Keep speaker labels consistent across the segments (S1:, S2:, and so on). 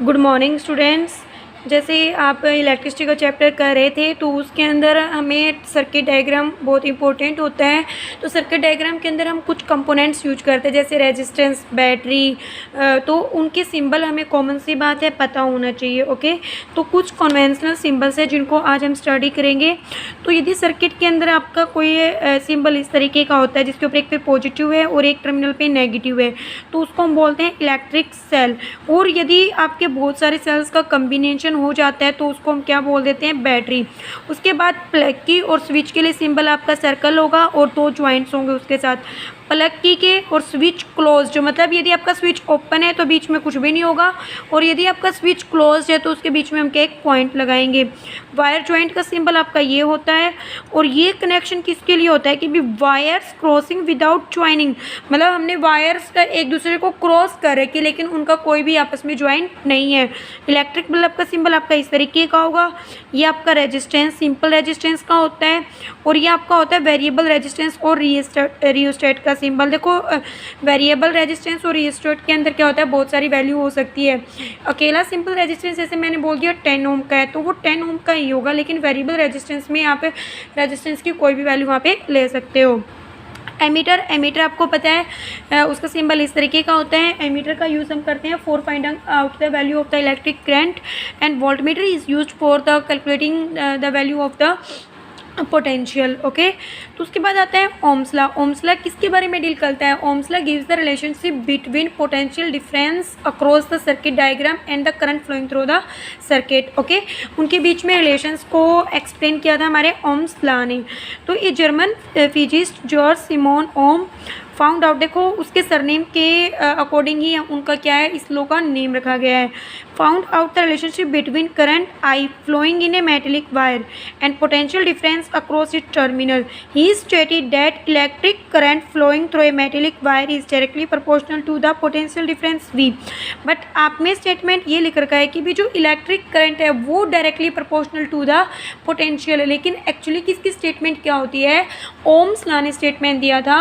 S1: Good morning students. जैसे आप electricity का चैप्टर कर रहे थे तो उसके अंदर हमें सर्किट डायग्राम बहुत इंपॉर्टेंट होता है। तो सर्किट डायग्राम के अंदर हम कुछ कंपोनेंट्स यूज करते हैं जैसे रेजिस्टेंस, बैटरी, तो उनके सिंबल हमें कॉमन सी बात है पता होना चाहिए। ओके, तो कुछ कन्वेंशनल सिंबल्स है जिनको आज हम स्टडी करेंगे। तो यदि सर्किट के अंदर आपका कोई सिंबल इस तरीके का होता है जिसके ऊपर एक पे पॉजिटिव है और एक टर्मिनल पे नेगेटिव है तो उसको हम बोलते हैं इलेक्ट्रिक सेल। और यदि आपके बहुत सारे सेल्स का कम्बिनेशन हो जाता है तो उसको हम क्या बोल देते हैं, बैटरी। उसके बाद प्लग की और स्विच के लिए सिंबल आपका सर्कल होगा और दो ज्वाइंट्स होंगे उसके साथ। प्लग की के और स्विच क्लोज, जो मतलब यदि आपका स्विच ओपन है तो बीच में कुछ भी नहीं होगा, और यदि आपका स्विच क्लोज है तो उसके बीच में हम क्या एक पॉइंट लगाएंगे। वायर ज्वाइंट का सिंबल आपका ये होता है, और ये कनेक्शन किसके लिए होता है कि भी वायर्स क्रॉसिंग विदाउट ज्वाइनिंग, मतलब हमने वायर्स का एक दूसरे को क्रॉस कर रखी लेकिन उनका कोई भी आपस में ज्वाइंट नहीं है। इलेक्ट्रिक बल्ब का सिंबल आपका इस तरीके का होगा। ये आपका रेजिस्टेंस सिंपल रेजिस्टेंस का होता है, और ये आपका होता है वेरिएबल रेजिस्टेंस और रियोस्टेट का सिंबल। देखो वेरिएबल रेजिस्टेंस और रियोस्टेट के अंदर क्या होता है, बहुत सारी वैल्यू हो सकती है। अकेला सिंपल रेजिस्टेंस जैसे मैंने बोल दिया 10 ओम का है तो वो 10 ओम का ही होगा, लेकिन वेरिएबल रेजिस्टेंस में यहाँ पे रेजिस्टेंस की कोई भी वैल्यू वहाँ पे ले सकते हो। एमीटर आपको पता है उसका सिंबल इस तरीके का होता है। एमीटर का यूज़ हम करते हैं for finding out the value of the electric current, and voltmeter is used for the calculating the value of the potential. Okay, तो उसके बाद आता है ओम्स लॉ। ओम्स लॉ किसके बारे में डील करता है? Ohm's law gives the relationship between potential difference across the circuit diagram and the current flowing through the circuit. Okay, उनके बीच में रिलेशंस को एक्सप्लेन किया था हमारे ओम्स लॉ ने। तो ये जर्मन फिजिस्ट जॉर्ज सिमोन ओम फाउंड आउट, देखो उसके सरनेम के अकॉर्डिंग ही उनका क्या है, इस लॉ का नेम रखा गया है। Found out the relationship between current I flowing in a metallic wire and potential difference across it terminal. He stated that electric current flowing through a metallic wire is directly proportional to the potential difference V। But आप में statement ये लिख रखा है कि भी जो electric current है वो directly proportional to the potential है, लेकिन एक्चुअली किसकी स्टेटमेंट क्या होती है? ओम्स लॉ ने स्टेटमेंट दिया था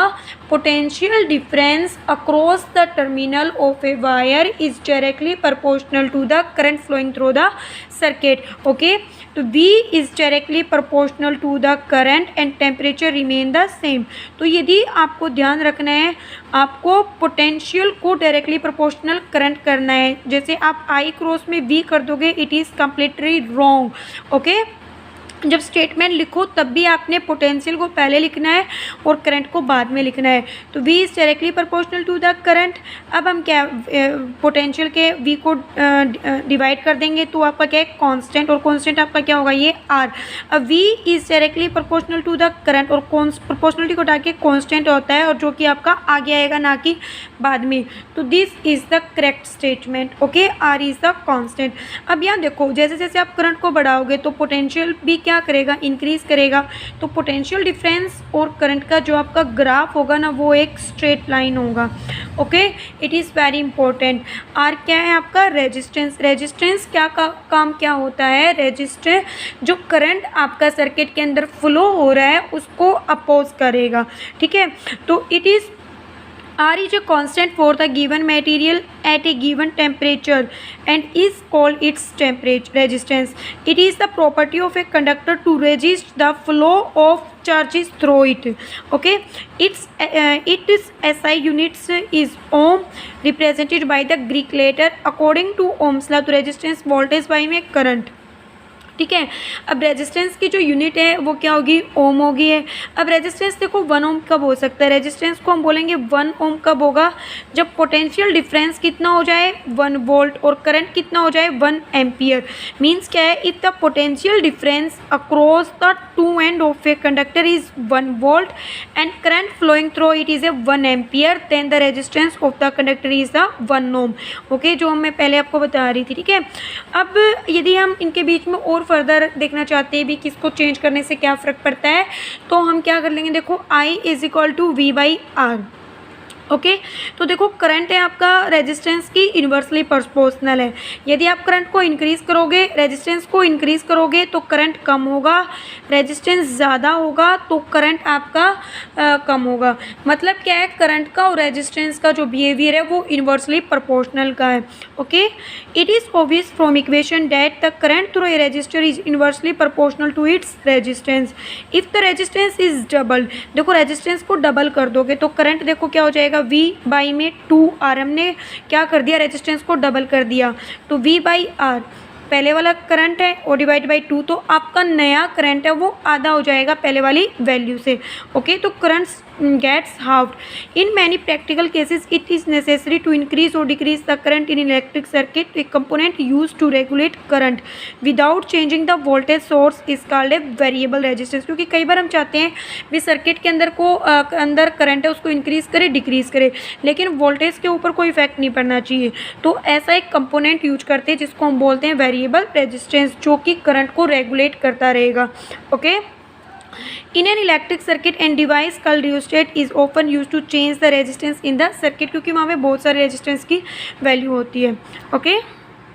S1: potential difference across the terminal of a wire is directly proportional to the current flowing through the circuit. Okay, तो V is directly proportional to the current and temperature remain the same। तो यदि आपको ध्यान रखना है, आपको potential को directly proportional current करना है। जैसे आप I क्रॉस में V कर दोगे it is completely wrong. Okay, जब स्टेटमेंट लिखो तब भी आपने पोटेंशियल को पहले लिखना है और करंट को बाद में लिखना है। तो V is directly proportional to the current. अब हम क्या पोटेंशियल के V को डिवाइड कर देंगे तो आपका क्या है, कांस्टेंट, और कांस्टेंट आपका क्या होगा, ये R। अब V is directly proportional to the current, और प्रोपोर्शनलिटी को हटा के कांस्टेंट होता है, और जो कि आपका आगे आएगा ना कि बाद में। तो this is the correct statement. Okay, R is the constant. अब यहाँ देखो जैसे जैसे आप करंट को बढ़ाओगे तो पोटेंशियल भी क्या करेगा, इंक्रीज करेगा। तो पोटेंशियल डिफरेंस और करंट का जो आपका ग्राफ होगा ना वो एक स्ट्रेट लाइन होगा। Okay, it is very important. R क्या है आपका, रेजिस्टेंस। रेजिस्टेंस क्या काम क्या होता है, रेजिस्टेंस जो करंट आपका सर्किट के अंदर फ्लो हो रहा है उसको अपोज करेगा। ठीक है, तो it is R is a constant for the given material at a given temperature and is called its temperature resistance. It is the property of a conductor to resist the flow of charges through it. Okay, its SI units is ohm, represented by the Greek letter according to Ohm's law. तो resistance voltage by में current। ठीक है, अब resistance की जो unit है वो क्या होगी, ओम होगी है। अब रेजिस्टेंस देखो 1 ओम कब हो सकता है, रेजिस्टेंस को हम बोलेंगे 1 ओम कब होगा, जब पोटेंशियल डिफरेंस कितना हो जाए 1 वोल्ट और करंट कितना हो जाए 1 एम्पियर। मींस क्या है, if the potential difference across the two end of a conductor is 1 volt and current flowing through it is a 1 ampere, then the resistance of the conductor is the 1 ohm. Okay, जो मैं पहले आपको बता रही थी। ठीक है, अब यदि हम इनके बीच में और फर्दर देखना चाहते हैं भी किसको चेंज करने से क्या फ़र्क पड़ता है, तो हम क्या कर लेंगे, देखो I is equal to V by R. Okay तो देखो करंट है आपका रेजिस्टेंस की इन्वर्सली प्रोपोर्शनल है। यदि आप करंट को इंक्रीज़ करोगे, रेजिस्टेंस को इंक्रीज़ करोगे तो करंट कम होगा, रेजिस्टेंस ज़्यादा होगा तो करंट आपका कम होगा। मतलब क्या है, करंट का और रेजिस्टेंस का जो बिहेवियर है वो इन्वर्सली प्रोपोर्शनल का है। Okay it is obvious from equation that the current through a resistor is inversely proportional to its resistance if the resistance is double. देखो रेजिस्टेंस को डबल कर दोगे तो करंट देखो क्या हो जाएगा, V बाई में 2R, हमने क्या कर दिया, रेजिस्टेंस को डबल कर दिया तो V बाई R पहले वाला करंट है और डिवाइड बाई 2, तो आपका नया करंट है वो आधा हो जाएगा पहले वाली वैल्यू से। ओके तो current gets halved. In many practical cases it is necessary to increase और decrease the current in electric circuit. A component use to regulate current without changing the voltage source is called a variable resistance. क्योंकि कई बार हम चाहते हैं भी circuit के अंदर अंदर करंट है उसको इंक्रीज करे डिक्रीज करे, लेकिन वोल्टेज के ऊपर कोई इफेक्ट नहीं पड़ना चाहिए, तो ऐसा एक कंपोनेंट यूज करते हैं जिसको हम बोलते हैं वेरिएबल रेजिस्टेंस, जो कि करंट को रेगुलेट करता रहेगा। Okay In an electric circuit and device called rheostat is often used to change the resistance in the circuit, क्योंकि वहाँ पे बहुत सारे रेजिस्टेंस की वैल्यू होती है। ओके